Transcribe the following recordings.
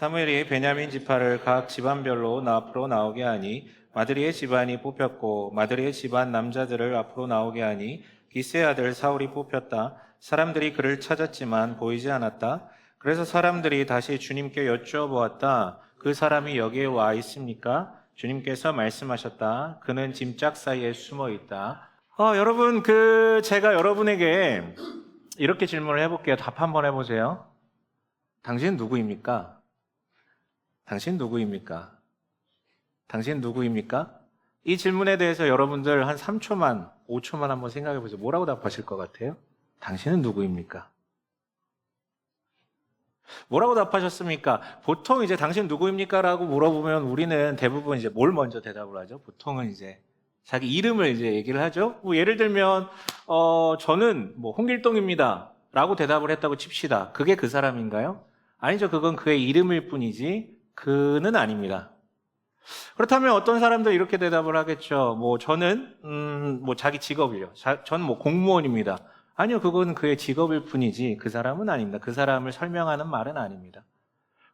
사무엘이 베냐민 지파를 각 집안별로 앞으로 나오게 하니 마드리의 집안이 뽑혔고 마드리의 집안 남자들을 앞으로 나오게 하니 기스의 아들 사울이 뽑혔다. 사람들이 그를 찾았지만 보이지 않았다. 그래서 사람들이 다시 주님께 여쭈어보았다. 그 사람이 여기에 와 있습니까? 주님께서 말씀하셨다. 그는 짐짝 사이에 숨어 있다. 여러분, 제가 여러분에게 이렇게 질문을 해볼게요. 답 한번 해보세요. 당신 누구입니까? 당신 누구입니까? 당신 누구입니까? 이 질문에 대해서 여러분들 한 3초만, 5초만 한번 생각해 보세요. 뭐라고 답하실 것 같아요? 당신은 누구입니까? 뭐라고 답하셨습니까? 보통 이제 당신 누구입니까? 라고 물어보면 우리는 대부분 이제 뭘 먼저 대답을 하죠? 보통은 이제 자기 이름을 이제 얘기를 하죠? 뭐 예를 들면, 저는 뭐 홍길동입니다. 라고 대답을 했다고 칩시다. 그게 그 사람인가요? 아니죠. 그건 그의 이름일 뿐이지, 그는 아닙니다. 그렇다면 어떤 사람들 이렇게 대답을 하겠죠. 뭐 저는 뭐 자기 직업이요. 저는 뭐 공무원입니다. 아니요, 그건 그의 직업일 뿐이지 그 사람은 아닙니다. 그 사람을 설명하는 말은 아닙니다.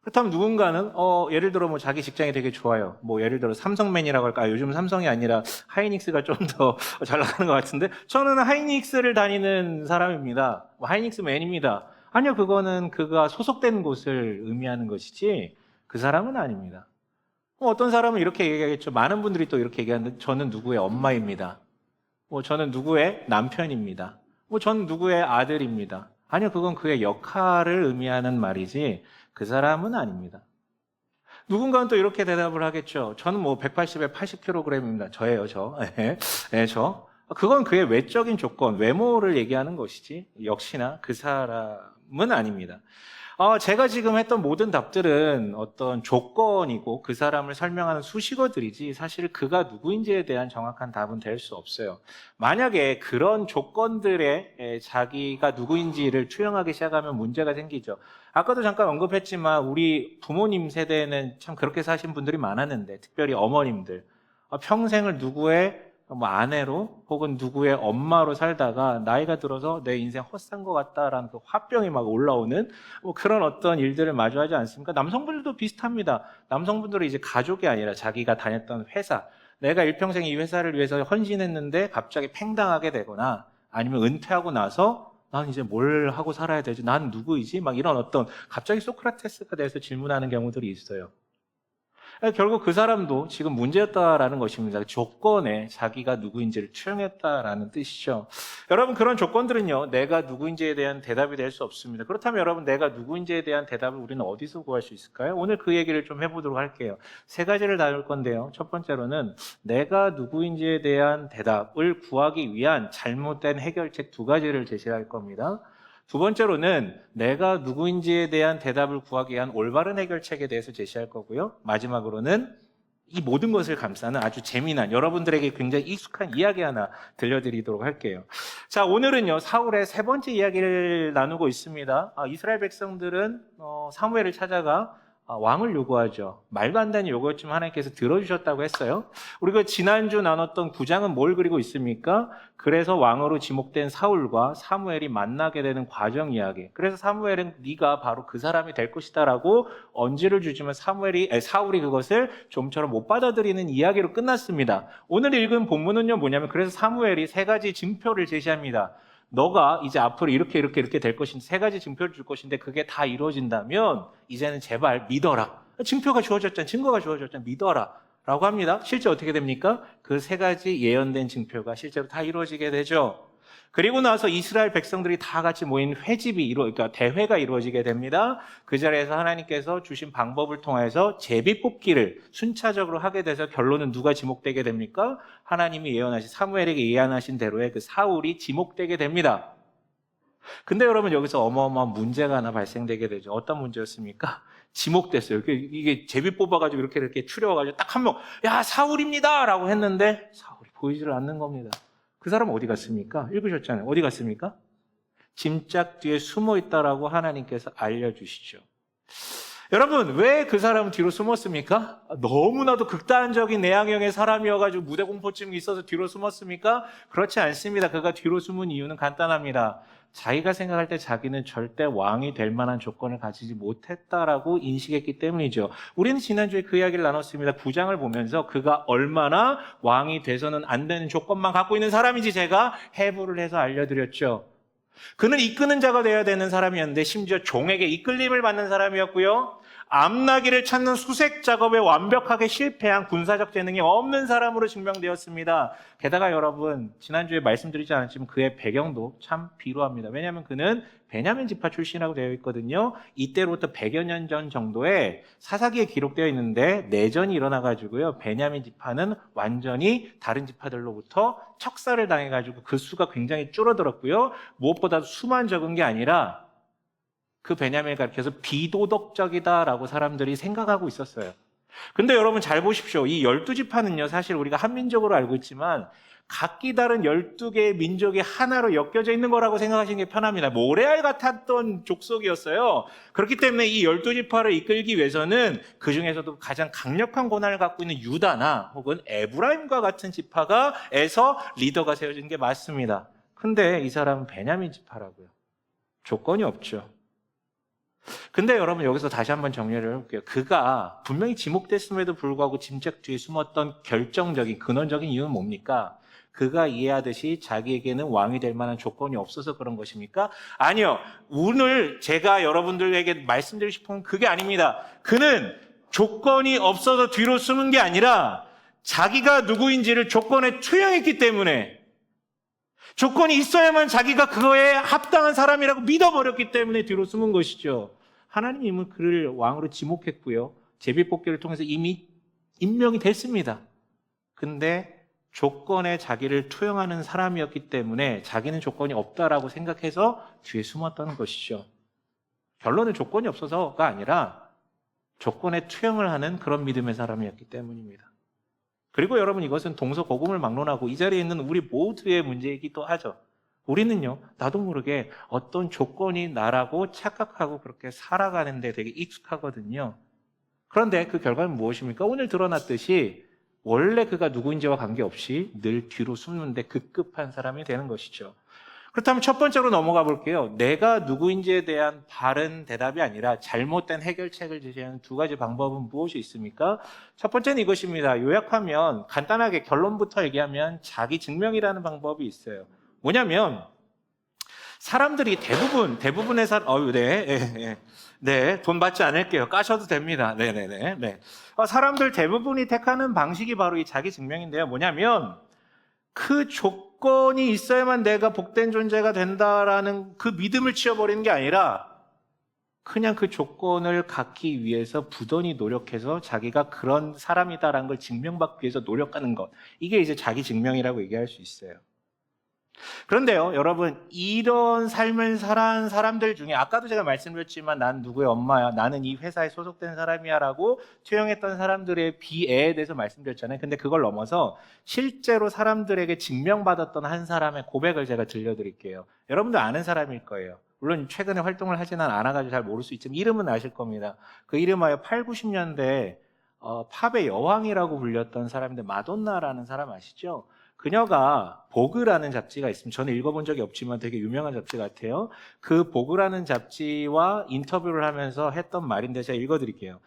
그렇다면 누군가는 예를 들어 뭐 자기 직장이 되게 좋아요. 뭐 예를 들어 삼성맨이라고 할까? 요즘 삼성이 아니라 하이닉스가 좀 더 잘 나가는 것 같은데 저는 하이닉스를 다니는 사람입니다. 뭐 하이닉스맨입니다. 아니요, 그거는 그가 소속된 곳을 의미하는 것이지 그 사람은 아닙니다. 어떤 사람은 이렇게 얘기하겠죠. 많은 분들이 또 이렇게 얘기하는데 저는 누구의 엄마입니다. 뭐 저는 누구의 남편입니다. 뭐 저는 누구의 아들입니다. 아니요, 그건 그의 역할을 의미하는 말이지 그 사람은 아닙니다. 누군가는 또 이렇게 대답을 하겠죠. 저는 뭐 180에 80kg입니다. 저예요, 저. 네, 저. 그건 그의 외적인 조건, 외모를 얘기하는 것이지 역시나 그 사람은 아닙니다. 제가 지금 했던 모든 답들은 어떤 조건이고 그 사람을 설명하는 수식어들이지 사실 그가 누구인지에 대한 정확한 답은 될 수 없어요. 만약에 그런 조건들에 자기가 누구인지를 투영하기 시작하면 문제가 생기죠. 아까도 잠깐 언급했지만 우리 부모님 세대는 참 그렇게 사신 분들이 많았는데 특별히 어머님들 평생을 누구의 뭐 아내로 혹은 누구의 엄마로 살다가 나이가 들어서 내 인생 헛산 것 같다라는 그 화병이 막 올라오는 뭐 그런 어떤 일들을 마주하지 않습니까? 남성분들도 비슷합니다. 남성분들은 이제 가족이 아니라 자기가 다녔던 회사, 내가 일평생 이 회사를 위해서 헌신했는데 갑자기 팽당하게 되거나 아니면 은퇴하고 나서 난 이제 뭘 하고 살아야 되지? 난 누구이지? 막 이런 어떤 갑자기 소크라테스가 돼서 질문하는 경우들이 있어요. 결국 그 사람도 지금 문제였다라는 것입니다. 조건에 자기가 누구인지를 투영했다라는 뜻이죠. 여러분, 그런 조건들은요, 내가 누구인지에 대한 대답이 될 수 없습니다. 그렇다면 여러분, 내가 누구인지에 대한 대답을 우리는 어디서 구할 수 있을까요? 오늘 그 얘기를 좀 해보도록 할게요. 세 가지를 다룰 건데요. 첫 번째로는 내가 누구인지에 대한 대답을 구하기 위한 잘못된 해결책 두 가지를 제시할 겁니다. 두 번째로는 내가 누구인지에 대한 대답을 구하기 위한 올바른 해결책에 대해서 제시할 거고요. 마지막으로는 이 모든 것을 감싸는 아주 재미난 여러분들에게 굉장히 익숙한 이야기 하나 들려드리도록 할게요. 자, 오늘은요 사울의 세 번째 이야기를 나누고 있습니다. 이스라엘 백성들은 사무엘을 찾아가 왕을 요구하죠. 말도 안 되는 요구였지만 하나님께서 들어주셨다고 했어요. 우리가 지난주 나눴던 9장은 뭘 그리고 있습니까? 그래서 왕으로 지목된 사울과 사무엘이 만나게 되는 과정 이야기. 그래서 사무엘은 네가 바로 그 사람이 될 것이다 라고 언지를 주지만 사울이 그것을 좀처럼 못 받아들이는 이야기로 끝났습니다. 오늘 읽은 본문은요 뭐냐면 그래서 사무엘이 세 가지 징표를 제시합니다. 너가 이제 앞으로 이렇게 될 것인데 세 가지 증표를 줄 것인데 그게 다 이루어진다면 이제는 제발 믿어라. 증표가 주어졌잖아. 증거가 주어졌잖아. 믿어라. 라고 합니다. 실제 어떻게 됩니까? 그 세 가지 예언된 증표가 실제로 다 이루어지게 되죠. 그리고 나서 이스라엘 백성들이 다 같이 모인 그러니까 대회가 이루어지게 됩니다. 그 자리에서 하나님께서 주신 방법을 통해서 제비 뽑기를 순차적으로 하게 돼서 결론은 누가 지목되게 됩니까? 하나님이 사무엘에게 예언하신 대로의 그 사울이 지목되게 됩니다. 근데 여러분 여기서 어마어마한 문제가 하나 발생되게 되죠. 어떤 문제였습니까? 지목됐어요. 이게 제비 뽑아가지고 이렇게 추려와가지고 딱 한 명, 야, 사울입니다! 라고 했는데 사울이 보이지를 않는 겁니다. 그 사람 어디 갔습니까? 읽으셨잖아요. 어디 갔습니까? 짐짝 뒤에 숨어 있다라고 하나님께서 알려주시죠. 여러분, 왜 그 사람은 뒤로 숨었습니까? 너무나도 극단적인 내향형의 사람이어가지고 무대 공포증이 있어서 뒤로 숨었습니까? 그렇지 않습니다. 그가 뒤로 숨은 이유는 간단합니다. 자기가 생각할 때 자기는 절대 왕이 될 만한 조건을 가지지 못했다라고 인식했기 때문이죠. 우리는 지난주에 그 이야기를 나눴습니다. 9장을 보면서 그가 얼마나 왕이 돼서는 안 되는 조건만 갖고 있는 사람인지 제가 해부를 해서 알려드렸죠. 그는 이끄는 자가 되어야 되는 사람이었는데 심지어 종에게 이끌림을 받는 사람이었고요. 암나기를 찾는 수색 작업에 완벽하게 실패한 군사적 재능이 없는 사람으로 증명되었습니다. 게다가 여러분, 지난주에 말씀드리지 않았지만 그의 배경도 참 비루합니다. 왜냐하면 그는 베냐민 지파 출신이라고 되어 있거든요. 이때로부터 100여 년 전 정도에 사사기에 기록되어 있는데 내전이 일어나가지고요. 베냐민 지파는 완전히 다른 지파들로부터 척살을 당해가지고 그 수가 굉장히 줄어들었고요. 무엇보다도 수만 적은 게 아니라 그 베냐민을 가리켜서 비도덕적이다라고 사람들이 생각하고 있었어요. 근데 여러분 잘 보십시오. 이 12지파는요, 사실 우리가 한민족으로 알고 있지만 각기 다른 12개의 민족이 하나로 엮여져 있는 거라고 생각하시는 게 편합니다. 모래알 같았던 족속이었어요. 그렇기 때문에 이 12지파를 이끌기 위해서는 그 중에서도 가장 강력한 권한을 갖고 있는 유다나 혹은 에브라임과 같은 지파가에서 리더가 세워지는 게 맞습니다. 근데 이 사람은 베냐민 지파라고요. 조건이 없죠. 근데 여러분 여기서 다시 한번 정리를 해볼게요. 그가 분명히 지목됐음에도 불구하고 짐작 뒤에 숨었던 결정적인 근원적인 이유는 뭡니까? 그가 이해하듯이 자기에게는 왕이 될 만한 조건이 없어서 그런 것입니까? 아니요. 오늘 제가 여러분들에게 말씀드리고 싶은 건 그게 아닙니다. 그는 조건이 없어서 뒤로 숨은 게 아니라 자기가 누구인지를 조건에 투영했기 때문에, 조건이 있어야만 자기가 그거에 합당한 사람이라고 믿어버렸기 때문에 뒤로 숨은 것이죠. 하나님은 그를 왕으로 지목했고요. 제비뽑기를 통해서 이미 임명이 됐습니다. 근데 조건에 자기를 투영하는 사람이었기 때문에 자기는 조건이 없다라고 생각해서 뒤에 숨었다는 것이죠. 결론은 조건이 없어서가 아니라 조건에 투영을 하는 그런 믿음의 사람이었기 때문입니다. 그리고 여러분, 이것은 동서고금을 막론하고 이 자리에 있는 우리 모두의 문제이기도 하죠. 우리는요, 나도 모르게 어떤 조건이 나라고 착각하고 그렇게 살아가는데 되게 익숙하거든요. 그런데 그 결과는 무엇입니까? 오늘 드러났듯이 원래 그가 누구인지와 관계없이 늘 뒤로 숨는데 급급한 사람이 되는 것이죠. 그렇다면 첫 번째로 넘어가 볼게요. 내가 누구인지에 대한 바른 대답이 아니라 잘못된 해결책을 제시하는 두 가지 방법은 무엇이 있습니까? 첫 번째는 이것입니다. 요약하면, 간단하게 결론부터 얘기하면 자기 증명이라는 방법이 있어요. 뭐냐면 사람들이 대부분의 사람, 네, 돈 받지 않을게요. 까셔도 됩니다. 네. 사람들 대부분이 택하는 방식이 바로 이 자기 증명인데요. 뭐냐면 그 조건이 있어야만 내가 복된 존재가 된다라는 그 믿음을 치워버리는 게 아니라 그냥 그 조건을 갖기 위해서 부단히 노력해서 자기가 그런 사람이다라는 걸 증명받기 위해서 노력하는 것. 이게 이제 자기 증명이라고 얘기할 수 있어요. 그런데요, 여러분, 이런 삶을 살아온 사람들 중에 아까도 제가 말씀드렸지만 난 누구의 엄마야, 나는 이 회사에 소속된 사람이야 라고 투영했던 사람들의 비애에 대해서 말씀드렸잖아요. 근데 그걸 넘어서 실제로 사람들에게 증명받았던 한 사람의 고백을 제가 들려드릴게요. 여러분도 아는 사람일 거예요. 물론 최근에 활동을 하지는 않아가지고 잘 모를 수 있지만 이름은 아실 겁니다. 그 이름하여 8, 90년대 팝의 여왕이라고 불렸던 사람인데 마돈나라는 사람 아시죠? 그녀가 보그라는 잡지가 있습니다. 저는 읽어본 적이 없지만 되게 유명한 잡지 같아요. 그 보그라는 잡지와 인터뷰를 하면서 했던 말인데 제가 읽어드릴게요.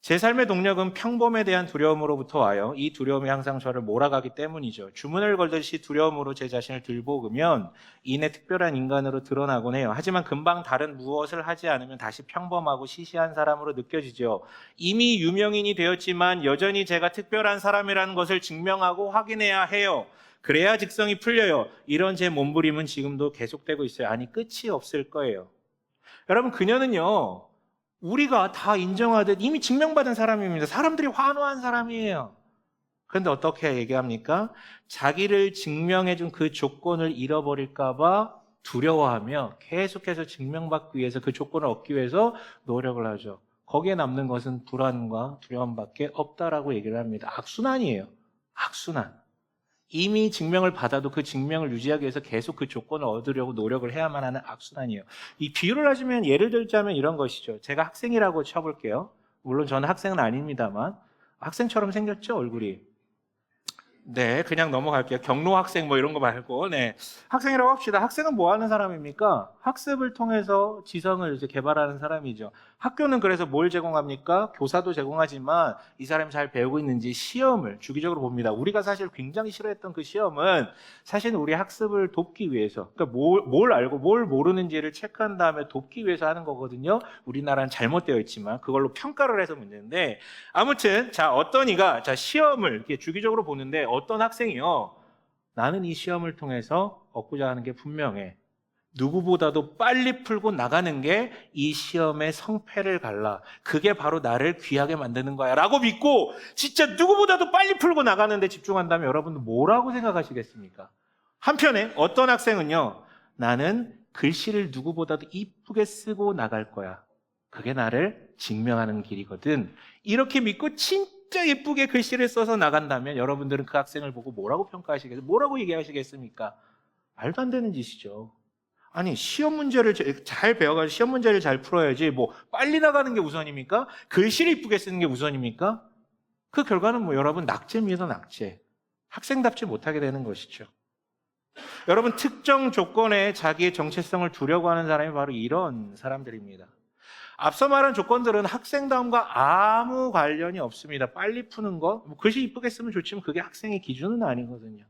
제 삶의 동력은 평범에 대한 두려움으로부터 와요. 이 두려움이 항상 저를 몰아가기 때문이죠. 주문을 걸듯이 두려움으로 제 자신을 들볶으면 이내 특별한 인간으로 드러나곤 해요. 하지만 금방 다른 무엇을 하지 않으면 다시 평범하고 시시한 사람으로 느껴지죠. 이미 유명인이 되었지만 여전히 제가 특별한 사람이라는 것을 증명하고 확인해야 해요. 그래야 직성이 풀려요. 이런 제 몸부림은 지금도 계속되고 있어요. 아니, 끝이 없을 거예요. 여러분, 그녀는요, 우리가 다 인정하듯 이미 증명받은 사람입니다. 사람들이 환호한 사람이에요. 그런데 어떻게 얘기합니까? 자기를 증명해준 그 조건을 잃어버릴까봐 두려워하며 계속해서 증명받기 위해서 그 조건을 얻기 위해서 노력을 하죠. 거기에 남는 것은 불안과 두려움밖에 없다라고 얘기를 합니다. 악순환이에요. 악순환. 이미 증명을 받아도 그 증명을 유지하기 위해서 계속 그 조건을 얻으려고 노력을 해야만 하는 악순환이에요. 이 비유를 하시면, 예를 들자면 이런 것이죠. 제가 학생이라고 쳐볼게요. 물론 저는 학생은 아닙니다만 학생처럼 생겼죠, 얼굴이. 네, 그냥 넘어갈게요. 경로 학생 뭐 이런 거 말고. 네. 학생이라고 합시다. 학생은 뭐 하는 사람입니까? 학습을 통해서 지성을 이제 개발하는 사람이죠. 학교는 그래서 뭘 제공합니까? 교사도 제공하지만 이 사람이 잘 배우고 있는지 시험을 주기적으로 봅니다. 우리가 사실 굉장히 싫어했던 그 시험은 사실 우리 학습을 돕기 위해서, 그러니까 뭘 알고 뭘 모르는지를 체크한 다음에 돕기 위해서 하는 거거든요. 우리나라는 잘못되어 있지만 그걸로 평가를 해서 문제인데, 아무튼 자, 어떤 이가 자 시험을 이렇게 주기적으로 보는데 어떤 학생이요, 나는 이 시험을 통해서 얻고자 하는 게 분명해. 누구보다도 빨리 풀고 나가는 게 이 시험의 성패를 갈라. 그게 바로 나를 귀하게 만드는 거야 라고 믿고 진짜 누구보다도 빨리 풀고 나가는 데 집중한다면 여러분들 뭐라고 생각하시겠습니까? 한편에 어떤 학생은요, 나는 글씨를 누구보다도 이쁘게 쓰고 나갈 거야. 그게 나를 증명하는 길이거든. 이렇게 믿고 진짜 예쁘게 글씨를 써서 나간다면 여러분들은 그 학생을 보고 뭐라고 평가하시겠어요? 뭐라고 얘기하시겠습니까? 말도 안 되는 짓이죠. 아니, 시험 문제를 잘 배워가지고 시험 문제를 잘 풀어야지 뭐 빨리 나가는 게 우선입니까? 글씨를 이쁘게 쓰는 게 우선입니까? 그 결과는 뭐 여러분 낙제입니다, 낙제. 학생답지 못하게 되는 것이죠. 여러분, 특정 조건에 자기의 정체성을 두려고 하는 사람이 바로 이런 사람들입니다. 앞서 말한 조건들은 학생다움과 아무 관련이 없습니다. 빨리 푸는 거, 뭐 글씨 이쁘게 쓰면 좋지만 그게 학생의 기준은 아니거든요.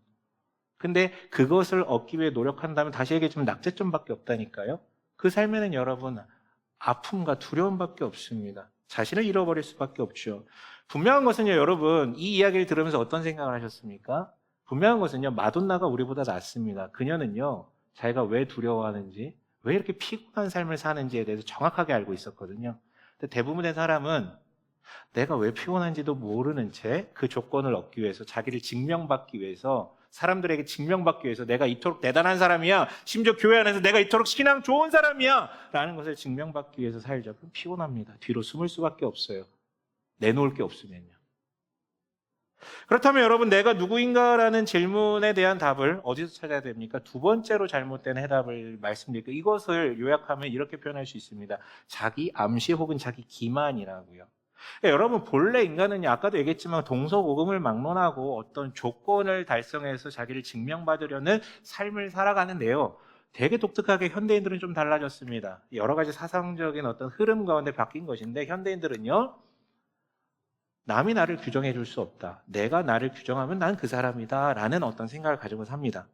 근데 그것을 얻기 위해 노력한다면 다시 얘기했지만 낙제점밖에 없다니까요. 그 삶에는 여러분 아픔과 두려움밖에 없습니다. 자신을 잃어버릴 수밖에 없죠. 분명한 것은요, 여러분 이 이야기를 들으면서 어떤 생각을 하셨습니까? 분명한 것은요, 마돈나가 우리보다 낫습니다. 그녀는요, 자기가 왜 두려워하는지, 왜 이렇게 피곤한 삶을 사는지에 대해서 정확하게 알고 있었거든요. 근데 대부분의 사람은 내가 왜 피곤한지도 모르는 채 그 조건을 얻기 위해서, 자기를 증명받기 위해서, 사람들에게 증명받기 위해서 내가 이토록 대단한 사람이야, 심지어 교회 안에서 내가 이토록 신앙 좋은 사람이야 라는 것을 증명받기 위해서 살죠. 그럼 피곤합니다. 뒤로 숨을 수밖에 없어요. 내놓을 게 없으면요. 그렇다면 여러분, 내가 누구인가라는 질문에 대한 답을 어디서 찾아야 됩니까? 두 번째로 잘못된 해답을 말씀드릴게요. 이것을 요약하면 이렇게 표현할 수 있습니다. 자기 암시 혹은 자기 기만이라고요. 여러분, 본래 인간은 아까도 얘기했지만 동서고금을 막론하고 어떤 조건을 달성해서 자기를 증명받으려는 삶을 살아가는데요. 되게 독특하게 현대인들은 좀 달라졌습니다. 여러 가지 사상적인 어떤 흐름 가운데 바뀐 것인데, 현대인들은요, 남이 나를 규정해 줄 수 없다. 내가 나를 규정하면 난 그 사람이다 라는 어떤 생각을 가지고 삽니다.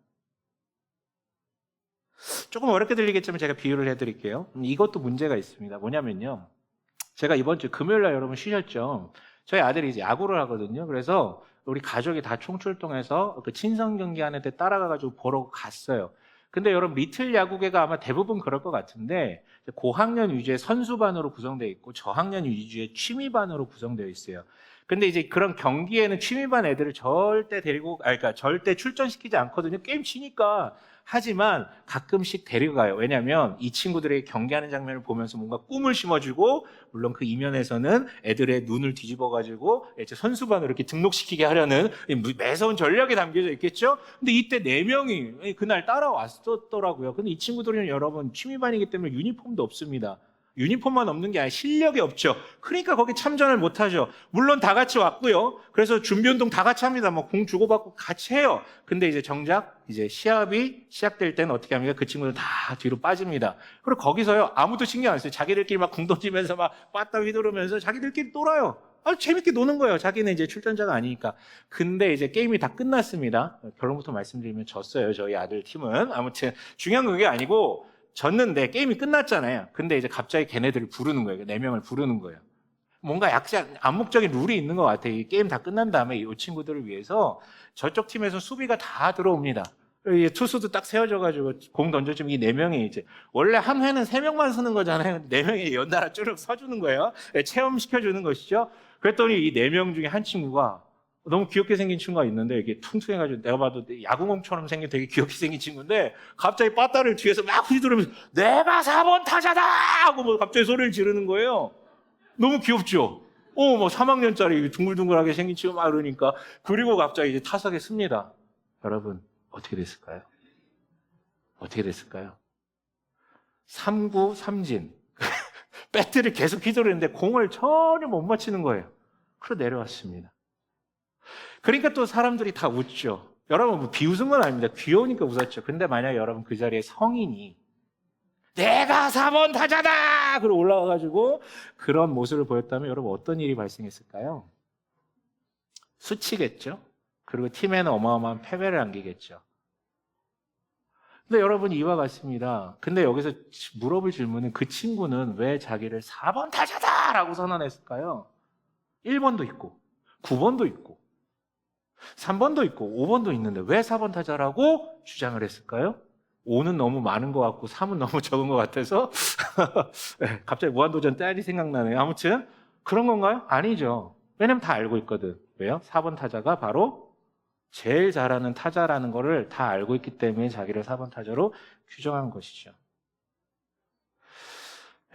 조금 어렵게 들리겠지만 제가 비유를 해드릴게요. 이것도 문제가 있습니다. 뭐냐면요, 제가 이번 주 금요일 날 여러분 쉬셨죠? 저희 아들이 이제 야구를 하거든요. 그래서 우리 가족이 다 총출동해서 그 친선 경기 하는 데 따라가가지고 보러 갔어요. 근데 여러분, 리틀 야구계가 아마 대부분 그럴 것 같은데 고학년 위주의 선수반으로 구성되어 있고 저학년 위주의 취미반으로 구성되어 있어요. 근데 이제 그런 경기에는 취미반 애들을 절대 그러니까 절대 출전시키지 않거든요. 게임 치니까. 하지만 가끔씩 데리고 가요. 왜냐하면 이 친구들에게 경기하는 장면을 보면서 뭔가 꿈을 심어주고, 물론 그 이면에서는 애들의 눈을 뒤집어가지고 이제 선수반으로 이렇게 등록시키게 하려는 매서운 전략이 담겨져 있겠죠? 근데 이때 4명이 그날 따라왔었더라고요. 근데 이 친구들은 여러분 취미반이기 때문에 유니폼도 없습니다. 유니폼만 없는 게 아니라 실력이 없죠. 그러니까 거기 참전을 못하죠. 물론 다 같이 왔고요. 그래서 준비운동 다 같이 합니다. 뭐 공 주고받고 같이 해요. 근데 이제 정작 이제 시합이 시작될 때는 어떻게 합니까? 그 친구들 다 뒤로 빠집니다. 그리고 거기서요, 아무도 신경 안 써요. 자기들끼리 막 공 던지면서 막 빠따 휘두르면서 자기들끼리 놀아요. 아주 재밌게 노는 거예요. 자기는 이제 출전자가 아니니까. 근데 이제 게임이 다 끝났습니다. 결론부터 말씀드리면 졌어요. 저희 아들 팀은. 아무튼 중요한 건 그게 아니고, 졌는데 게임이 끝났잖아요. 근데 이제 갑자기 걔네들을 부르는 거예요. 4명을 부르는 거예요. 뭔가 약간 암묵적인 룰이 있는 것 같아요. 이 게임 다 끝난 다음에 이 친구들을 위해서 저쪽 팀에서 수비가 다 들어옵니다. 투수도 딱 세워져가지고 공 던져주면 이 4명이 이제, 원래 한 회는 3명만 쓰는 거잖아요. 4명이 연달아 쭈르륵 서주는 거예요. 체험시켜주는 것이죠. 그랬더니 이 4명 중에 한 친구가, 너무 귀엽게 생긴 친구가 있는데, 이게 퉁퉁해가지고 내가 봐도 야구공처럼 생긴 되게 귀엽게 생긴 친구인데, 갑자기 빠따를 뒤에서 막 휘두르면서 내가 4번 타자다 하고 뭐 갑자기 소리를 지르는 거예요. 너무 귀엽죠? 뭐 3학년짜리 둥글둥글하게 생긴 친구 막 그러니까. 그리고 갑자기 이제 타석에 씁니다. 여러분, 어떻게 됐을까요? 어떻게 됐을까요? 3구 3진. 배트를 계속 휘두르는데 공을 전혀 못 맞히는 거예요. 그래서 내려왔습니다. 그러니까 또 사람들이 다 웃죠. 여러분, 뭐 비웃은 건 아닙니다. 귀여우니까 웃었죠. 근데 만약에 여러분 그 자리에 성인이 내가 4번 타자다! 그러고 올라와가지고 그런 모습을 보였다면 여러분 어떤 일이 발생했을까요? 수치겠죠. 그리고 팀에는 어마어마한 패배를 안기겠죠. 근데 여러분 이와 같습니다. 근데 여기서 물어볼 질문은 그 친구는 왜 자기를 4번 타자다라고 선언했을까요? 1번도 있고 9번도 있고 3번도 있고 5번도 있는데 왜 4번 타자라고 주장을 했을까요? 5는 너무 많은 것 같고 3은 너무 적은 것 같아서 갑자기 무한도전 딸이 생각나네요. 아무튼 그런 건가요? 아니죠. 왜냐면 다 알고 있거든. 왜요? 4번 타자가 바로 제일 잘하는 타자라는 거를 다 알고 있기 때문에 자기를 4번 타자로 규정한 것이죠.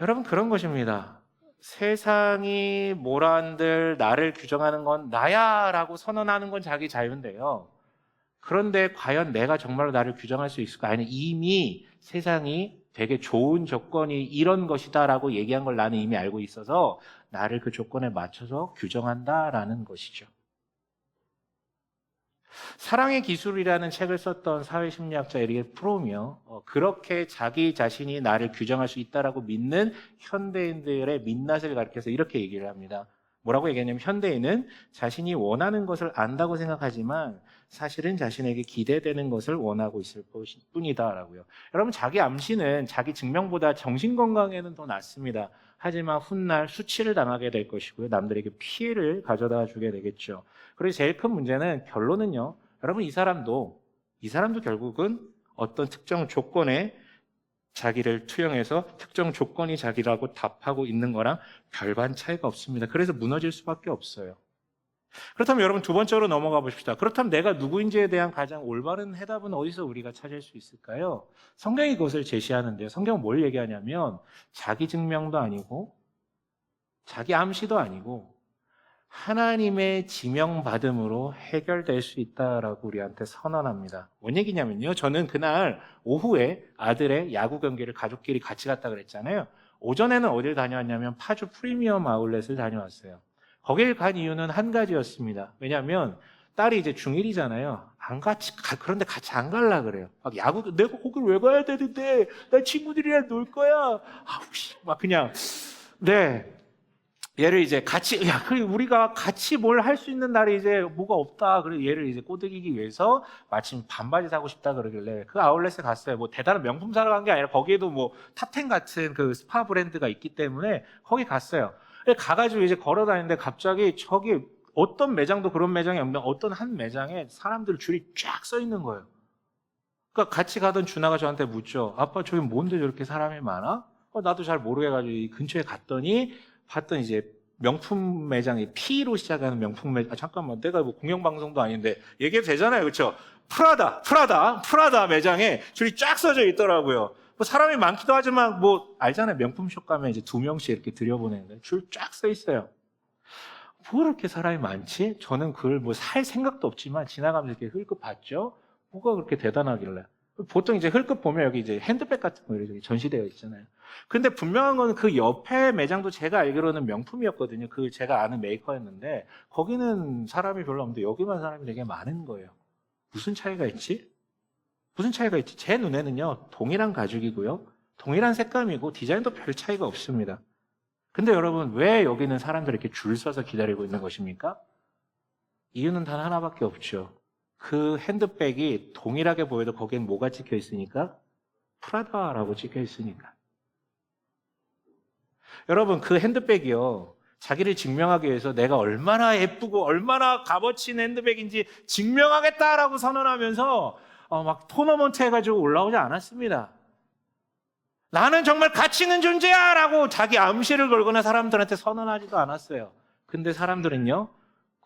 여러분 그런 것입니다. 세상이 뭐라 한들 나를 규정하는 건 나야 라고 선언하는 건 자기 자유인데요. 그런데 과연 내가 정말로 나를 규정할 수 있을까? 아니 이미 세상이 되게 좋은 조건이 이런 것이다 라고 얘기한 걸 나는 이미 알고 있어서 나를 그 조건에 맞춰서 규정한다라는 것이죠. 사랑의 기술이라는 책을 썼던 사회심리학자 에릭 프롬이요. 그렇게 자기 자신이 나를 규정할 수 있다라고 믿는 현대인들의 민낯을 가리켜서 이렇게 얘기를 합니다. 뭐라고 얘기하냐면 현대인은 자신이 원하는 것을 안다고 생각하지만 사실은 자신에게 기대되는 것을 원하고 있을 뿐이다라고요. 여러분 자기 암시는 자기 증명보다 정신건강에는 더 낫습니다. 하지만 훗날 수치를 당하게 될 것이고요. 남들에게 피해를 가져다 주게 되겠죠. 그리고 제일 큰 문제는 결론은요. 여러분 이 사람도 결국은 어떤 특정 조건에 자기를 투영해서 특정 조건이 자기라고 답하고 있는 거랑 별반 차이가 없습니다. 그래서 무너질 수밖에 없어요. 그렇다면 여러분 두 번째로 넘어가 보십시다. 그렇다면 내가 누구인지에 대한 가장 올바른 해답은 어디서 우리가 찾을 수 있을까요? 성경이 그것을 제시하는데요. 성경은 뭘 얘기하냐면 자기 증명도 아니고 자기 암시도 아니고 하나님의 지명받음으로 해결될 수 있다라고 우리한테 선언합니다. 뭔 얘기냐면요. 저는 그날 오후에 아들의 야구 경기를 가족끼리 같이 갔다 그랬잖아요. 오전에는 어딜 다녀왔냐면 파주 프리미엄 아울렛을 다녀왔어요. 거길 간 이유는 한 가지였습니다. 왜냐하면 딸이 이제 중1이잖아요. 그런데 같이 안 갈라 그래요. 막 야구, 내가 거길 왜 가야 되는데? 나 친구들이랑 놀 거야. 막 그냥, 네. 얘를 이제 같이, 우리가 같이 뭘 할 수 있는 날이 이제 뭐가 없다. 그래서 얘를 이제 꼬드기기 위해서 마침 반바지 사고 싶다 그러길래 그 아울렛에 갔어요. 뭐 대단한 명품 사러 간 게 아니라 거기에도 뭐 탑10 같은 그 스파 브랜드가 있기 때문에 거기 갔어요. 가가지고 이제 걸어 다니는데 갑자기 저기 어떤 매장도 그런 매장이 없는데 어떤 한 매장에 사람들 줄이 쫙 서 있는 거예요. 그러니까 같이 가던 준하가 저한테 묻죠. 아빠 저기 뭔데 저렇게 사람이 많아? 나도 잘 모르겠어가지고 이 근처에 갔더니 봤더니 이제 명품 매장이 P로 시작하는 명품 매장. 잠깐만, 내가 뭐 공영방송도 아닌데 얘기해도 되잖아요, 그렇죠? 프라다 매장에 줄이 쫙 서져 있더라고요. 뭐 사람이 많기도 하지만 뭐 알잖아요, 명품숍 가면 이제 2명씩 이렇게 들여보내는데 줄 쫙 서 있어요. 뭐 그렇게 사람이 많지? 저는 그걸 뭐 살 생각도 없지만 지나가면서 이렇게 흘끗 봤죠. 뭐가 그렇게 대단하길래? 보통 이제 흘끗 보면 여기 이제 핸드백 같은 거 이렇게 전시되어 있잖아요. 근데 분명한 건 그 옆에 매장도 제가 알기로는 명품이었거든요. 그 제가 아는 메이커였는데 거기는 사람이 별로 없는데 여기만 사람이 되게 많은 거예요. 무슨 차이가 있지? 무슨 차이가 있지? 제 눈에는요, 동일한 가죽이고요, 동일한 색감이고 디자인도 별 차이가 없습니다. 근데 여러분 왜 여기는 사람들이 이렇게 줄 서서 기다리고 있는 것입니까? 이유는 단 하나밖에 없죠. 그 핸드백이 동일하게 보여도 거기엔 뭐가 찍혀 있으니까? 프라다라고 찍혀 있으니까. 여러분 그 핸드백이요, 자기를 증명하기 위해서 내가 얼마나 예쁘고 얼마나 값어치 있는 핸드백인지 증명하겠다라고 선언하면서 막 토너먼트 해가지고 올라오지 않았습니다. 나는 정말 가치 있는 존재야 라고 자기 암시를 걸거나 사람들한테 선언하지도 않았어요. 근데 사람들은요,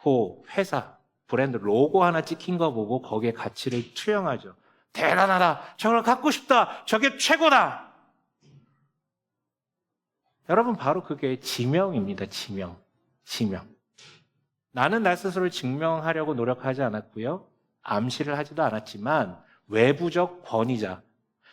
그 회사 브랜드 로고 하나 찍힌 거 보고 거기에 가치를 투영하죠. 대단하다, 저걸 갖고 싶다, 저게 최고다. 여러분 바로 그게 지명입니다. 지명. 나는 나 스스로를 증명하려고 노력하지 않았고요, 암시를 하지도 않았지만 외부적 권위자,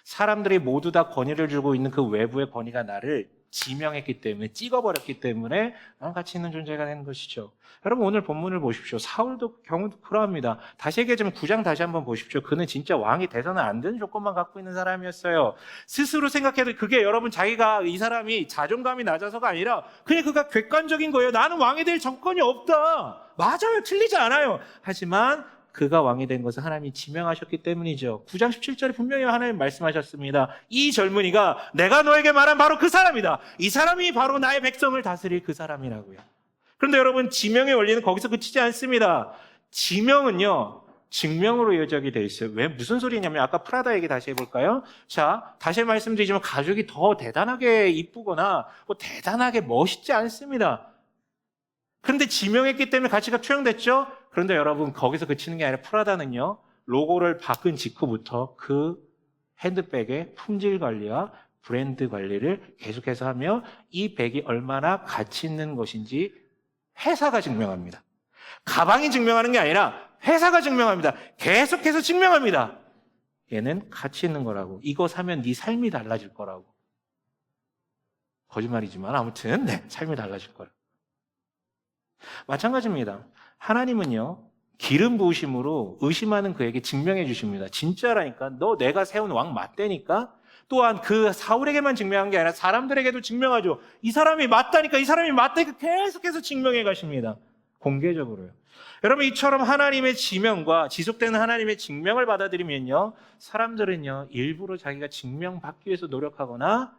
사람들이 모두 다 권위를 주고 있는 그 외부의 권위가 나를 지명했기 때문에, 찍어버렸기 때문에 나는 가치 있는 존재가 되는 것이죠. 여러분 오늘 본문을 보십시오. 사울도 경우도 그러합니다. 다시 얘기하자면 9장 다시 한번 보십시오. 그는 진짜 왕이 돼서는 안 되는 조건만 갖고 있는 사람이었어요. 스스로 생각해도 그게 여러분 자기가 이 사람이 자존감이 낮아서가 아니라 그냥 그가 객관적인 거예요. 나는 왕이 될 조건이 없다. 맞아요. 틀리지 않아요. 하지만 그가 왕이 된 것은 하나님이 지명하셨기 때문이죠. 9장 17절에 분명히 하나님 말씀하셨습니다. 이 젊은이가 내가 너에게 말한 바로 그 사람이다. 이 사람이 바로 나의 백성을 다스릴 그 사람이라고요. 그런데 여러분 지명의 원리는 거기서 그치지 않습니다. 지명은요. 증명으로 이어지게 돼 있어요. 왜 무슨 소리냐면 아까 프라다 얘기 다시 해볼까요? 자, 다시 말씀드리지만 가족이 더 대단하게 이쁘거나 뭐 대단하게 멋있지 않습니다. 그런데 지명했기 때문에 가치가 투영됐죠? 그런데 여러분 거기서 그치는 게 아니라 프라다는요. 로고를 바꾼 직후부터 그 핸드백의 품질 관리와 브랜드 관리를 계속해서 하며 이 백이 얼마나 가치 있는 것인지 회사가 증명합니다. 가방이 증명하는 게 아니라 회사가 증명합니다. 계속해서 증명합니다. 얘는 가치 있는 거라고. 이거 사면 네 삶이 달라질 거라고. 거짓말이지만 아무튼 네, 삶이 달라질 거라고. 마찬가지입니다. 하나님은요. 기름 부으심으로 의심하는 그에게 증명해 주십니다. 진짜라니까. 너 내가 세운 왕 맞다니까. 또한 그 사울에게만 증명한 게 아니라 사람들에게도 증명하죠. 이 사람이 맞다니까. 이 사람이 맞다니까 계속해서 증명해 가십니다. 공개적으로요. 여러분 이처럼 하나님의 지명과 지속되는 하나님의 증명을 받아들이면요. 사람들은요. 일부러 자기가 증명받기 위해서 노력하거나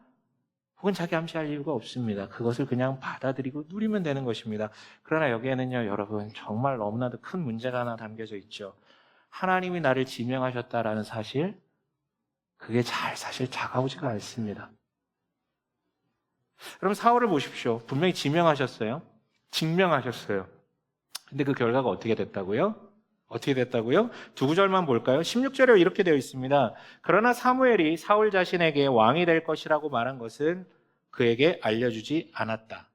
혹은 자기 암시할 이유가 없습니다. 그것을 그냥 받아들이고 누리면 되는 것입니다. 그러나 여기에는요, 여러분 정말 너무나도 큰 문제가 하나 담겨져 있죠. 하나님이 나를 지명하셨다라는 사실, 그게 사실 다가오지가 않습니다. 여러분 사울을 보십시오. 분명히 지명하셨어요. 증명하셨어요. 근데 그 결과가 어떻게 됐다고요? 어떻게 됐다고요? 두 구절만 볼까요? 16절에 이렇게 되어 있습니다. 그러나 사무엘이 사울 자신에게 왕이 될 것이라고 말한 것은 그에게 알려주지 않았다.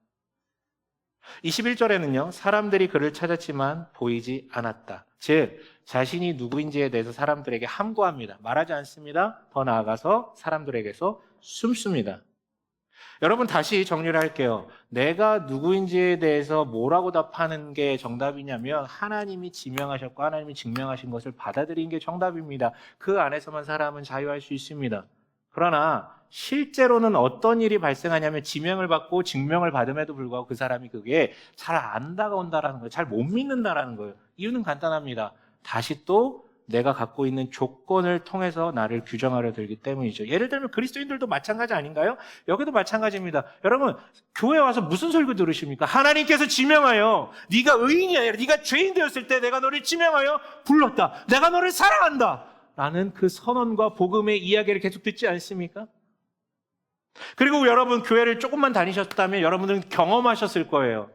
21절에는요. 사람들이 그를 찾았지만 보이지 않았다. 즉 자신이 누구인지에 대해서 사람들에게 함구합니다. 말하지 않습니다. 더 나아가서 사람들에게서 숨습니다. 여러분 다시 정리를 할게요. 내가 누구인지에 대해서 뭐라고 답하는 게 정답이냐면 하나님이 지명하셨고 하나님이 증명하신 것을 받아들이는 게 정답입니다. 그 안에서만 사람은 자유할 수 있습니다. 그러나 실제로는 어떤 일이 발생하냐면 지명을 받고 증명을 받음에도 불구하고 그 사람이 그게 잘 안 다가온다라는 거예요. 잘 못 믿는다라는 거예요. 이유는 간단합니다. 다시 또 내가 갖고 있는 조건을 통해서 나를 규정하려 들기 때문이죠. 예를 들면 그리스도인들도 마찬가지 아닌가요? 여기도 마찬가지입니다. 여러분 교회 와서 무슨 설교 들으십니까? 하나님께서 지명하여 네가 의인이 아니라 네가 죄인 되었을 때 내가 너를 지명하여 불렀다. 내가 너를 사랑한다. 라는 그 선언과 복음의 이야기를 계속 듣지 않습니까? 그리고 여러분 교회를 조금만 다니셨다면 여러분들은 경험하셨을 거예요.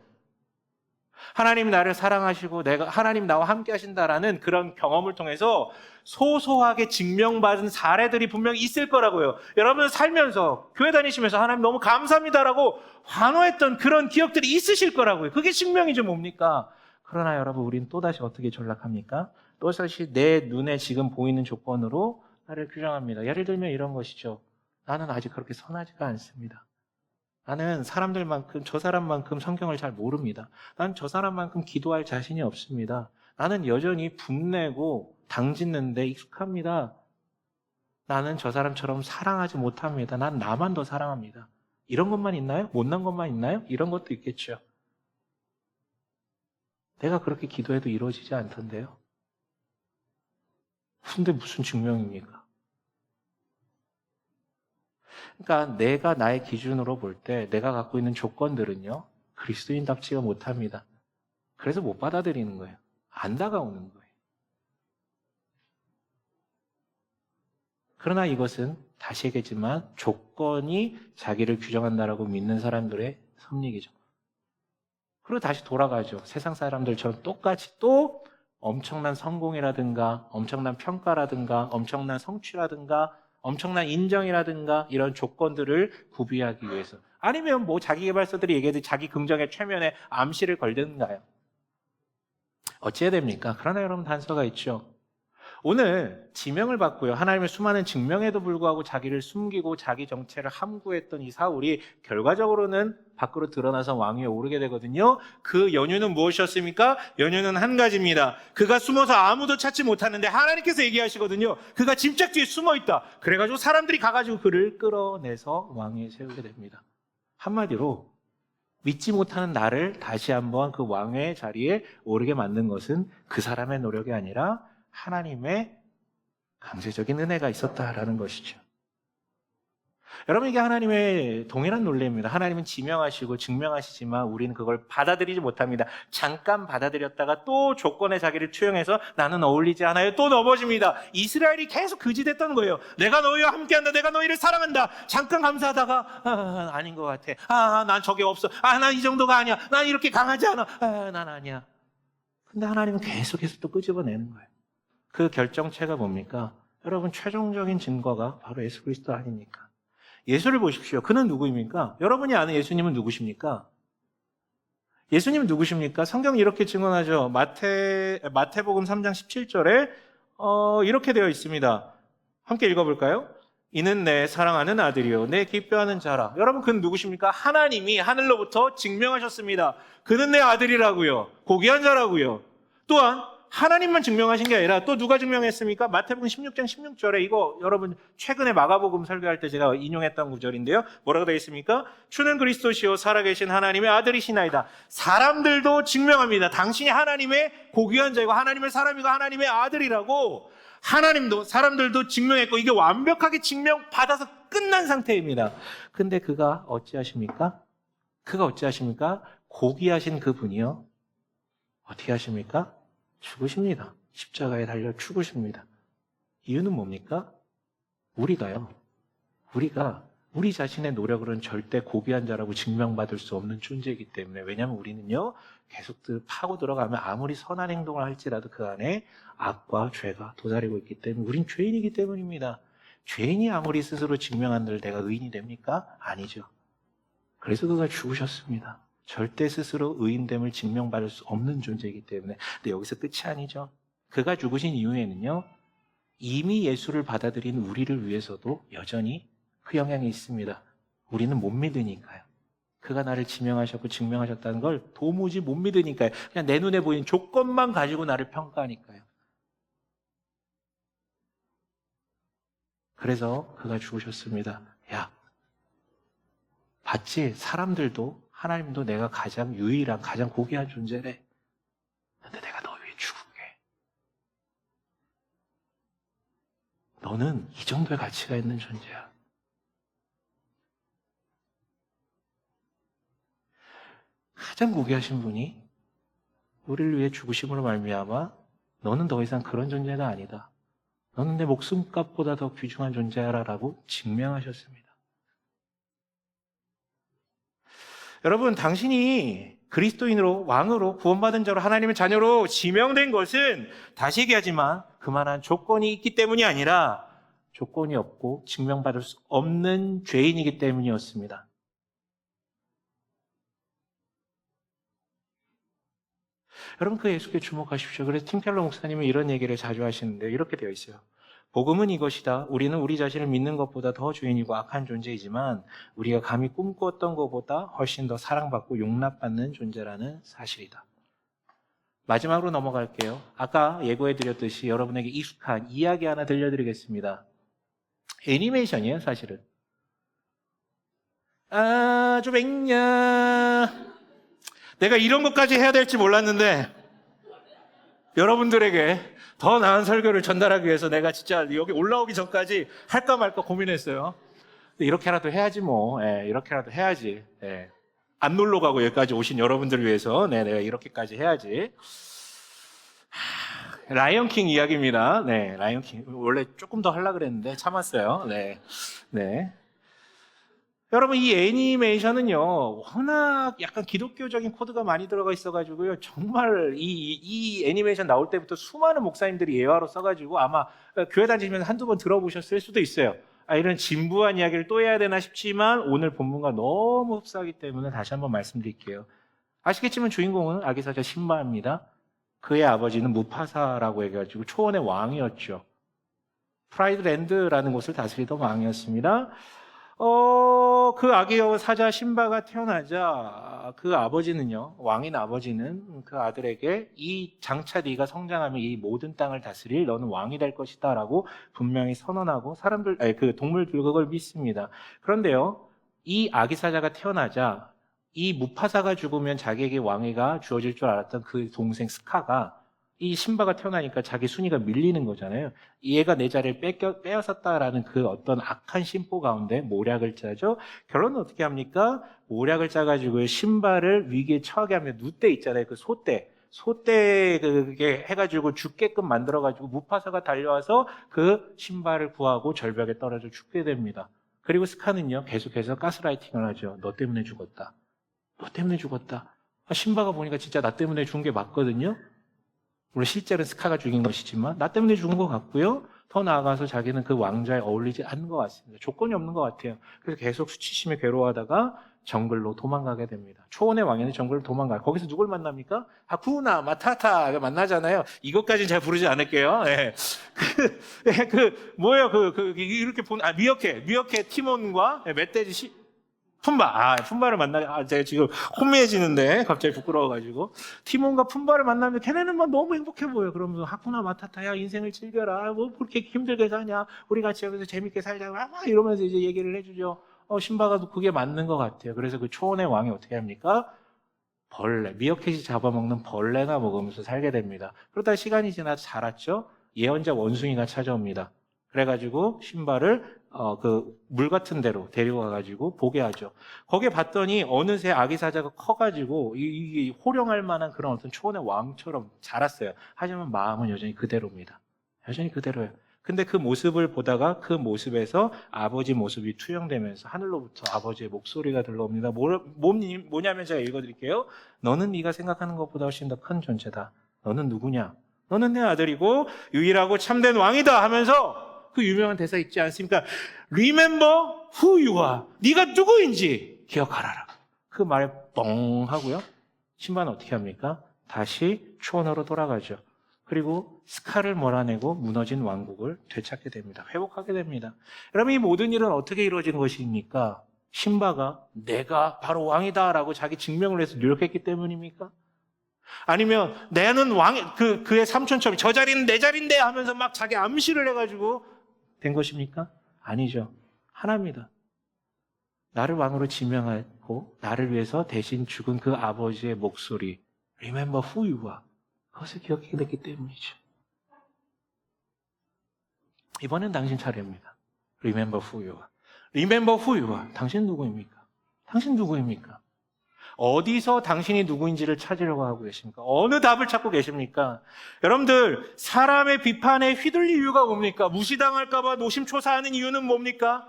하나님 나를 사랑하시고 하나님 나와 함께 하신다라는 그런 경험을 통해서 소소하게 증명받은 사례들이 분명히 있을 거라고요. 여러분 살면서 교회 다니시면서 하나님 너무 감사합니다라고 환호했던 그런 기억들이 있으실 거라고요. 그게 증명이죠 뭡니까? 그러나 여러분 우린 또다시 어떻게 전락합니까? 또다시 내 눈에 지금 보이는 조건으로 나를 규정합니다. 예를 들면 이런 것이죠. 나는 아직 그렇게 선하지가 않습니다. 나는 사람들만큼 저 사람만큼 성경을 잘 모릅니다. 나는 저 사람만큼 기도할 자신이 없습니다. 나는 여전히 분내고 당짓는데 익숙합니다. 나는 저 사람처럼 사랑하지 못합니다. 난 나만 더 사랑합니다. 이런 것만 있나요? 못난 것만 있나요? 이런 것도 있겠죠. 내가 그렇게 기도해도 이루어지지 않던데요. 근데 무슨 증명입니까? 그러니까 내가 나의 기준으로 볼 때 내가 갖고 있는 조건들은요. 그리스도인답지가 못합니다. 그래서 못 받아들이는 거예요. 안 다가오는 거예요. 그러나 이것은 다시 얘기했지만 조건이 자기를 규정한다라고 믿는 사람들의 섭리이죠. 그리고 다시 돌아가죠. 세상 사람들처럼 똑같이 또 엄청난 성공이라든가 엄청난 평가라든가 엄청난 성취라든가 엄청난 인정이라든가 이런 조건들을 구비하기 위해서 아니면 뭐 자기개발서들이 얘기하듯이 자기 긍정의 최면에 암시를 걸든가요. 어찌해야 됩니까? 그러나 여러분 단서가 있죠. 오늘 지명을 받고요. 하나님의 수많은 증명에도 불구하고 자기를 숨기고 자기 정체를 함구했던 이 사울이 결과적으로는 밖으로 드러나서 왕위에 오르게 되거든요. 그 연유는 무엇이었습니까? 연유는 한 가지입니다. 그가 숨어서 아무도 찾지 못하는데 하나님께서 얘기하시거든요. 그가 짐짝 뒤에 숨어 있다. 그래가지고 사람들이 가가지고 그를 끌어내서 왕위에 세우게 됩니다. 한마디로 믿지 못하는 나를 다시 한번 그 왕의 자리에 오르게 만든 것은 그 사람의 노력이 아니라 하나님의 강제적인 은혜가 있었다라는 것이죠. 여러분, 이게 하나님의 동일한 논리입니다. 하나님은 지명하시고 증명하시지만 우리는 그걸 받아들이지 못합니다. 잠깐 받아들였다가 또 조건에 자기를 투영해서 나는 어울리지 않아요. 또 넘어집니다. 이스라엘이 계속 그지됐던 거예요. 내가 너희와 함께한다. 내가 너희를 사랑한다. 잠깐 감사하다가 아닌 것 같아. 난 저게 없어. 난 이 정도가 아니야. 난 이렇게 강하지 않아. 난 아니야. 근데 하나님은 계속해서 또 끄집어내는 거예요. 그 결정체가 뭡니까? 여러분, 최종적인 증거가 바로 예수 그리스도 아닙니까? 예수를 보십시오. 그는 누구입니까? 여러분이 아는 예수님은 누구십니까? 예수님은 누구십니까? 성경이 이렇게 증언하죠. 마태복음 3장 17절에 이렇게 되어 있습니다. 함께 읽어볼까요? 이는 내 사랑하는 아들이요 내 기뻐하는 자라. 여러분, 그는 누구십니까? 하나님이 하늘로부터 증명하셨습니다. 그는 내 아들이라고요. 고귀한 자라고요. 또한 하나님만 증명하신 게 아니라 또 누가 증명했습니까? 마태복음 16장 16절에 이거 여러분 최근에 마가복음 설교할 때 제가 인용했던 구절인데요. 뭐라고 되어 있습니까? 주는 그리스도시요 살아계신 하나님의 아들이시나이다. 사람들도 증명합니다. 당신이 하나님의 고귀한 자이고 하나님의 사람이고 하나님의 아들이라고 하나님도 사람들도 증명했고 이게 완벽하게 증명받아서 끝난 상태입니다. 근데 그가 어찌하십니까? 고귀하신 그분이요. 어떻게 하십니까? 죽으십니다. 십자가에 달려 죽으십니다. 이유는 뭡니까? 우리가 우리 자신의 노력으로는 절대 고귀한 자라고 증명받을 수 없는 존재이기 때문에. 왜냐하면 우리는요 계속 파고 들어가면 아무리 선한 행동을 할지라도 그 안에 악과 죄가 도사리고 있기 때문에 우린 죄인이기 때문입니다. 죄인이 아무리 스스로 증명한들 내가 의인이 됩니까? 아니죠. 그래서 그가 죽으셨습니다. 절대 스스로 의인됨을 증명받을 수 없는 존재이기 때문에. 근데 여기서 끝이 아니죠. 그가 죽으신 이후에는요 이미 예수를 받아들인 우리를 위해서도 여전히 그 영향이 있습니다. 우리는 못 믿으니까요. 그가 나를 지명하셨고 증명하셨다는 걸 도무지 못 믿으니까요. 그냥 내 눈에 보이는 조건만 가지고 나를 평가하니까요. 그래서 그가 죽으셨습니다. 야, 봤지? 사람들도 하나님도 내가 가장 유일한 가장 고귀한 존재래. 근데 내가 너 위해 죽을게. 너는 이 정도의 가치가 있는 존재야. 가장 고귀하신 분이 우리를 위해 죽으심으로 말미암아 너는 더 이상 그런 존재가 아니다. 너는 내 목숨값보다 더 귀중한 존재야라고 증명하셨습니다. 여러분, 당신이 그리스도인으로 왕으로 구원받은 자로 하나님의 자녀로 지명된 것은 다시 얘기하지만 그만한 조건이 있기 때문이 아니라 조건이 없고 증명받을 수 없는 죄인이기 때문이었습니다. 여러분, 그 예수께 주목하십시오. 그래서 팀 켈러 목사님은 이런 얘기를 자주 하시는데 이렇게 되어 있어요. 복음은 이것이다. 우리는 우리 자신을 믿는 것보다 더 죄인이고 악한 존재이지만 우리가 감히 꿈꾸었던 것보다 훨씬 더 사랑받고 용납받는 존재라는 사실이다. 마지막으로 넘어갈게요. 아까 예고해드렸듯이 여러분에게 익숙한 이야기 하나 들려드리겠습니다. 애니메이션이에요, 사실은. 아주 백냐. 내가 이런 것까지 해야 될지 몰랐는데 여러분들에게 더 나은 설교를 전달하기 위해서 내가 진짜 여기 올라오기 전까지 할까 말까 고민했어요. 이렇게라도 해야지 뭐. 이렇게라도 해야지. 안 놀러 가고 여기까지 오신 여러분들을 위해서 내가 이렇게까지 해야지. 라이언킹 이야기입니다. 라이언킹. 원래 조금 더 하려고 그랬는데 참았어요. 네. 여러분, 이 애니메이션은요, 워낙 약간 기독교적인 코드가 많이 들어가 있어가지고요, 정말 이 애니메이션 나올 때부터 수많은 목사님들이 예화로 써가지고 아마 교회 다니시면 한두 번 들어보셨을 수도 있어요. 이런 진부한 이야기를 또 해야 되나 싶지만 오늘 본문과 너무 흡사하기 때문에 다시 한번 말씀드릴게요. 아시겠지만 주인공은 아기사자 신바입니다. 그의 아버지는 무파사라고 해가지고 초원의 왕이었죠. 프라이드랜드라는 곳을 다스리던 왕이었습니다. 그 아기 여우 사자 신바가 태어나자 그 아버지는요, 왕인 아버지는 그 아들에게 이 장차 네가 성장하면 이 모든 땅을 다스릴 너는 왕이 될 것이다라고 분명히 선언하고 그 동물들 그걸 믿습니다. 그런데요, 이 아기 사자가 태어나자 이 무파사가 죽으면 자기에게 왕위가 주어질 줄 알았던 그 동생 스카가 이 신바가 태어나니까 자기 순위가 밀리는 거잖아요. 얘가 내 자리를 빼앗았다라는 그 어떤 악한 심보 가운데 모략을 짜죠. 결론은 어떻게 합니까? 모략을 짜가지고 신바를 위기에 처하게 하면 누떼 있잖아요. 그 소떼 그게 해가지고 죽게끔 만들어가지고 무파사가 달려와서 그 신바를 구하고 절벽에 떨어져 죽게 됩니다. 그리고 스카는요, 계속해서 가스라이팅을 하죠. 너 때문에 죽었다. 너 때문에 죽었다. 신바가 보니까 진짜 나 때문에 죽은 게 맞거든요. 물론 실제로는 스카가 죽인 것이지만 나 때문에 죽은 것 같고요. 더 나아가서 자기는 그 왕자에 어울리지 않는 것 같습니다. 조건이 없는 것 같아요. 그래서 계속 수치심에 괴로워하다가 정글로 도망가게 됩니다. 초원의 왕에는 정글로 도망가요. 거기서 누굴 만납니까? 하쿠나 마타타 만나잖아요. 이것까지는 잘 부르지 않을게요. 네. 뭐예요? 이렇게 미어캣 티몬과 멧돼지 푼바를 제가 지금 혼미해지는데 갑자기 부끄러워가지고. 티몬과 푼바를 만나면 걔네는 막 너무 행복해 보여요. 그러면서 하쿠나 마타타야, 인생을 즐겨라. 뭐 그렇게 힘들게 사냐. 우리 같이 여기서 재밌게 살자. 이러면서 이제 얘기를 해주죠. 신바가 그게 맞는 것 같아요. 그래서 그 초원의 왕이 어떻게 합니까? 미어캣이 잡아먹는 벌레나 먹으면서 살게 됩니다. 그러다 시간이 지나서 자랐죠. 예언자 원숭이가 찾아옵니다. 그래가지고 신바를 물 같은 데로 데리고 가가지고 보게 하죠. 거기에 봤더니 어느새 아기 사자가 커가지고 이 호령할 만한 그런 어떤 초원의 왕처럼 자랐어요. 하지만 마음은 여전히 그대로입니다. 여전히 그대로예요. 근데 그 모습을 보다가 그 모습에서 아버지 모습이 투영되면서 하늘로부터 아버지의 목소리가 들려옵니다. 뭐냐면 제가 읽어드릴게요. 너는 네가 생각하는 것보다 훨씬 더 큰 존재다. 너는 누구냐? 너는 내 아들이고 유일하고 참된 왕이다 하면서 그 유명한 대사 있지 않습니까? Remember who you are. 네가 누구인지 기억하라라. 그 말에 뻥 하고요. 신바는 어떻게 합니까? 다시 초원으로 돌아가죠. 그리고 스카를 몰아내고 무너진 왕국을 되찾게 됩니다. 회복하게 됩니다. 그러면 이 모든 일은 어떻게 이루어지는 것입니까? 신바가 내가 바로 왕이다라고 자기 증명을 해서 노력했기 때문입니까? 아니면 나는 그의 삼촌처럼 저 자리는 내 자리인데 하면서 막 자기 암시를 해가지고 된 것입니까? 아니죠. 하나입니다. 나를 왕으로 지명하고 나를 위해서 대신 죽은 그 아버지의 목소리, Remember who you are. 그것을 기억하게 됐기 때문이죠. 이번엔 당신 차례입니다. Remember who you are. Remember who you are. 당신 누구입니까? 당신 누구입니까? 어디서 당신이 누구인지를 찾으려고 하고 계십니까? 어느 답을 찾고 계십니까? 여러분들, 사람의 비판에 휘둘릴 이유가 뭡니까? 무시당할까봐 노심초사하는 이유는 뭡니까?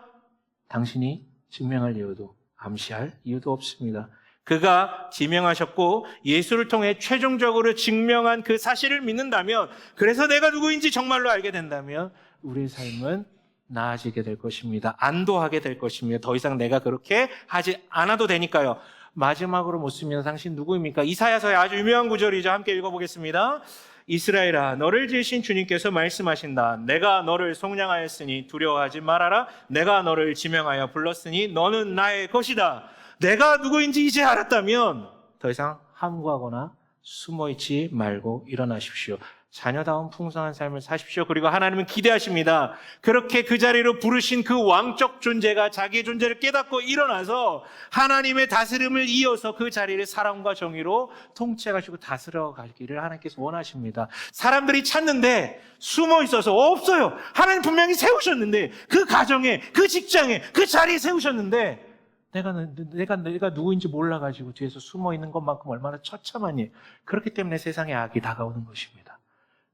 당신이 증명할 이유도, 암시할 이유도 없습니다. 그가 지명하셨고 예수를 통해 최종적으로 증명한 그 사실을 믿는다면, 그래서 내가 누구인지 정말로 알게 된다면 우리의 삶은 나아지게 될 것입니다. 안도하게 될 것입니다. 더 이상 내가 그렇게 하지 않아도 되니까요. 마지막으로 묻습니다. 당신 누구입니까? 이사야서의 아주 유명한 구절이죠. 함께 읽어보겠습니다. 이스라엘아, 너를 지으신 주님께서 말씀하신다. 내가 너를 속량하였으니 두려워하지 말아라. 내가 너를 지명하여 불렀으니 너는 나의 것이다. 내가 누구인지 이제 알았다면 더 이상 함구하거나 숨어있지 말고 일어나십시오. 자녀다운 풍성한 삶을 사십시오. 그리고 하나님은 기대하십니다. 그렇게 그 자리로 부르신 그 왕적 존재가 자기의 존재를 깨닫고 일어나서 하나님의 다스림을 이어서 그 자리를 사랑과 정의로 통치하시고 다스려 가기를 하나님께서 원하십니다. 사람들이 찾는데 숨어 있어서 없어요. 하나님 분명히 세우셨는데, 그 가정에, 그 직장에, 그 자리에 세우셨는데 내가 누구인지 몰라가지고 뒤에서 숨어 있는 것만큼 얼마나 처참하니. 그렇기 때문에 세상의 악이 다가오는 것입니다.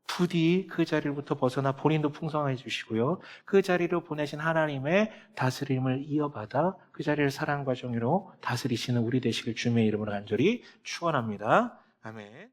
부디 그 자리로부터 벗어나 본인도 풍성해 주시고요. 그 자리로 보내신 하나님의 다스림을 이어받아 그 자리를 사랑과 정의로 다스리시는 우리 되시길 주님의 이름으로 간절히 축원합니다. 아멘.